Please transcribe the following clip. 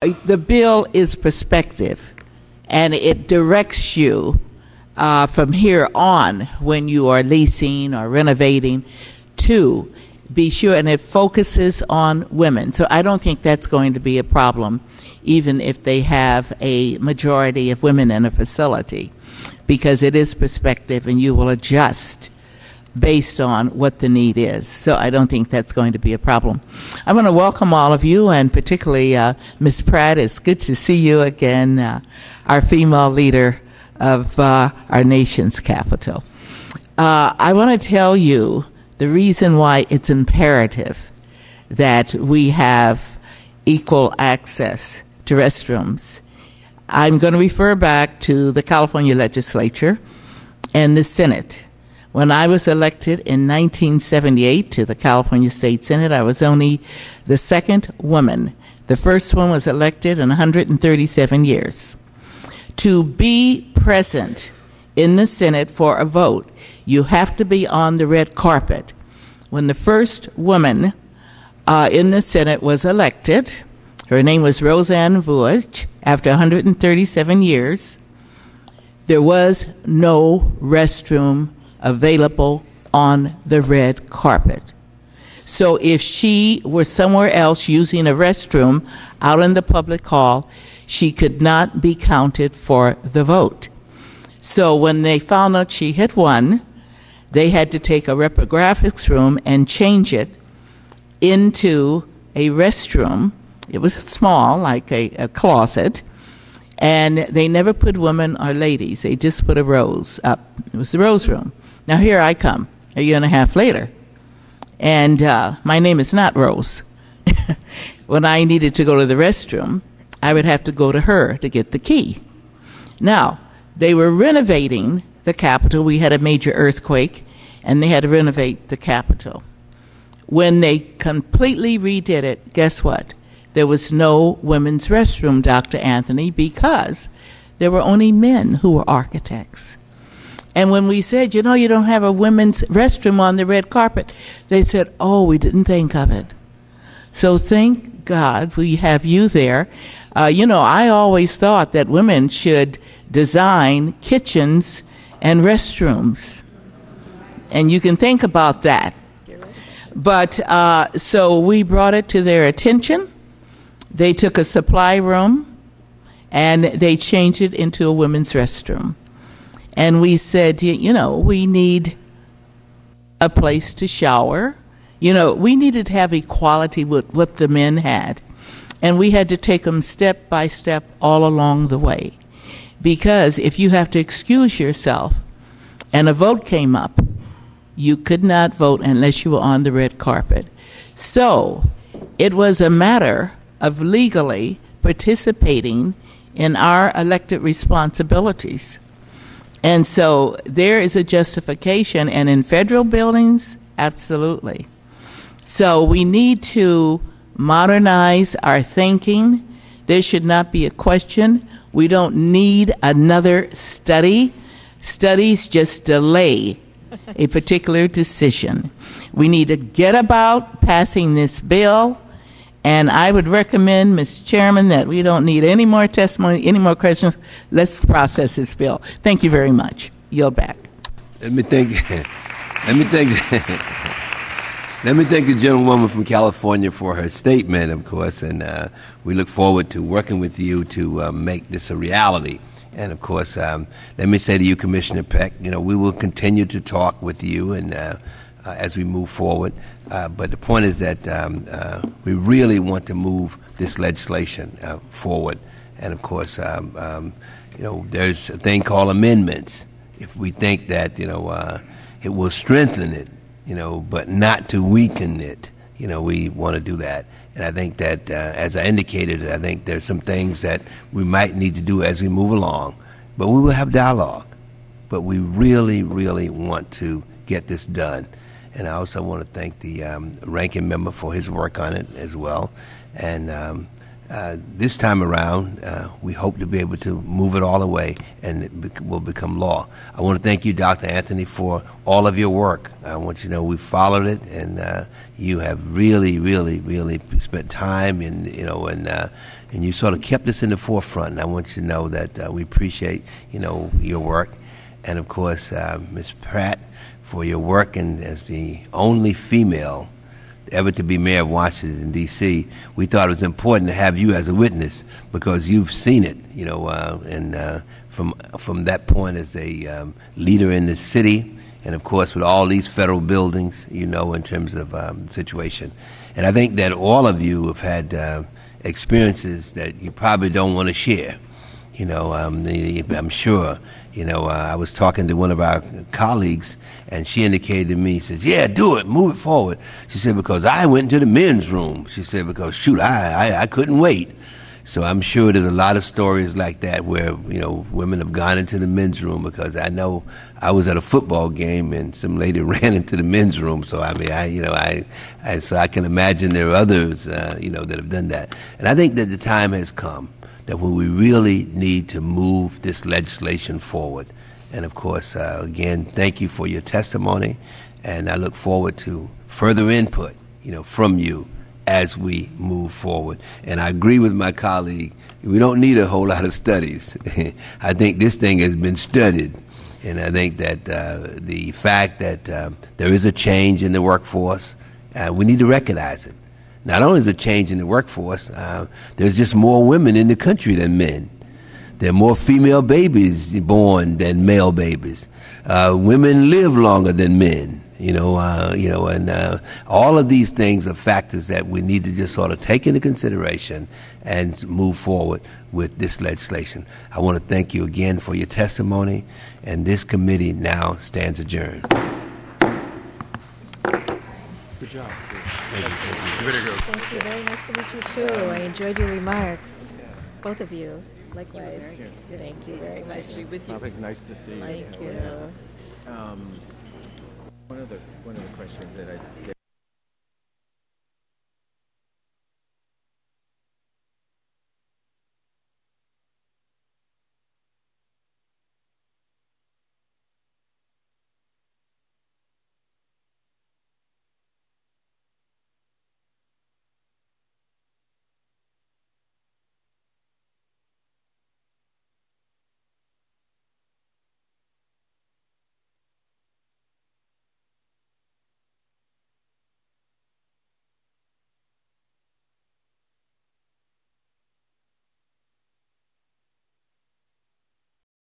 The bill is perspective, and it directs you from here on when you are leasing or renovating to be sure, and it focuses on women. So I don't think that's going to be a problem, even if they have a majority of women in a facility, because it is perspective and you will adjust based on what the need is. So I don't think that's going to be a problem. I want to welcome all of you, and particularly Ms. Pratt. It's good to see you again, our female leader of our nation's capital. I want to tell you the reason why it's imperative that we have equal access to restrooms. I'm going to refer back to the California legislature and the Senate. When I was elected in 1978 to the California State Senate, I was only the second woman. The first one was elected in 137 years. To be present in the Senate for a vote, you have to be on the red carpet. When the first woman in the Senate was elected, her name was Roseanne Vuitch, after 137 years, there was no restroom available on the red carpet. So if she were somewhere else using a restroom out in the public hall, she could not be counted for the vote. So when they found out she had won, they had to take a reprographics room and change it into a restroom. It was small, like a closet, and they never put women or ladies. They just put a rose up. It was the rose room. Now here I come, a year and a half later, and my name is not Rose. When I needed to go to the restroom, I would have to go to her to get the key. Now, they were renovating the Capitol. We had a major earthquake, and they had to renovate the Capitol. When they completely redid it, guess what? There was no women's restroom, Dr. Anthony, because there were only men who were architects. And when we said, you don't have a women's restroom on the red carpet, they said, oh, we didn't think of it. So thank God we have you there. I always thought that women should design kitchens and restrooms. And you can think about that. But so we brought it to their attention. They took a supply room and they changed it into a women's restroom. And we said, we need a place to shower. We needed to have equality with what the men had. And we had to take them step by step all along the way. Because if you have to excuse yourself and a vote came up, you could not vote unless you were on the red carpet. So it was a matter of legally participating in our elected responsibilities. And so there is a justification, and in federal buildings, absolutely. So we need to modernize our thinking. There should not be a question. We don't need another study. Studies just delay a particular decision. We need to get about passing this bill, and I would recommend, Mr. Chairman, that we don't need any more testimony, any more questions. Let's process this bill. Thank you very much. Yield back. Let me thank the gentlewoman from California for her statement, of course, and we look forward to working with you to make this a reality. And of course, let me say to you, Commissioner Peck, we will continue to talk with you and as we move forward. But the point is that we really want to move this legislation forward. And of course, there's a thing called amendments. If we think that it will strengthen it, but not to weaken it, we want to do that. And I think that, as I indicated, I think there's some things that we might need to do as we move along. But we will have dialogue. But we really, really want to get this done. And I also want to thank the ranking member for his work on it as well. And This time around, we hope to be able to move it all away, and it will become law. I want to thank you, Dr. Anthony, for all of your work. I want you to know we followed it, and you have really, really, really spent time, and you sort of kept us in the forefront. And I want you to know that we appreciate your work, and of course, Ms. Pratt, for your work, and as the only female ever to be mayor of Washington, D.C., we thought it was important to have you as a witness because you've seen it, and from that point as a leader in the city, and of course with all these federal buildings, in terms of situation. And I think that all of you have had experiences that you probably don't want to share. I'm sure. I was talking to one of our colleagues, and she indicated to me, says, yeah, do it, move it forward. She said, because I went to the men's room. She said, because, shoot, I couldn't wait. So I'm sure there's a lot of stories like that where, women have gone into the men's room, because I know I was at a football game and some lady ran into the men's room. So, so I can imagine there are others, that have done that. And I think that the time has come that when we really need to move this legislation forward. And of course, again, thank you for your testimony, and I look forward to further input, from you as we move forward. And I agree with my colleague, we don't need a whole lot of studies. I think this thing has been studied, and I think that the fact that there is a change in the workforce, we need to recognize it. Not only is a change in the workforce, there's just more women in the country than men. There are more female babies born than male babies. Women live longer than men. And all of these things are factors that we need to just sort of take into consideration and move forward with this legislation. I want to thank you again for your testimony, and this committee now stands adjourned. Good job. Thank you. Very nice to meet you too. I enjoyed your remarks, both of you. Likewise. Thank you very much. Nice to be with you. Nice to see you. Thank you. One of the questions that I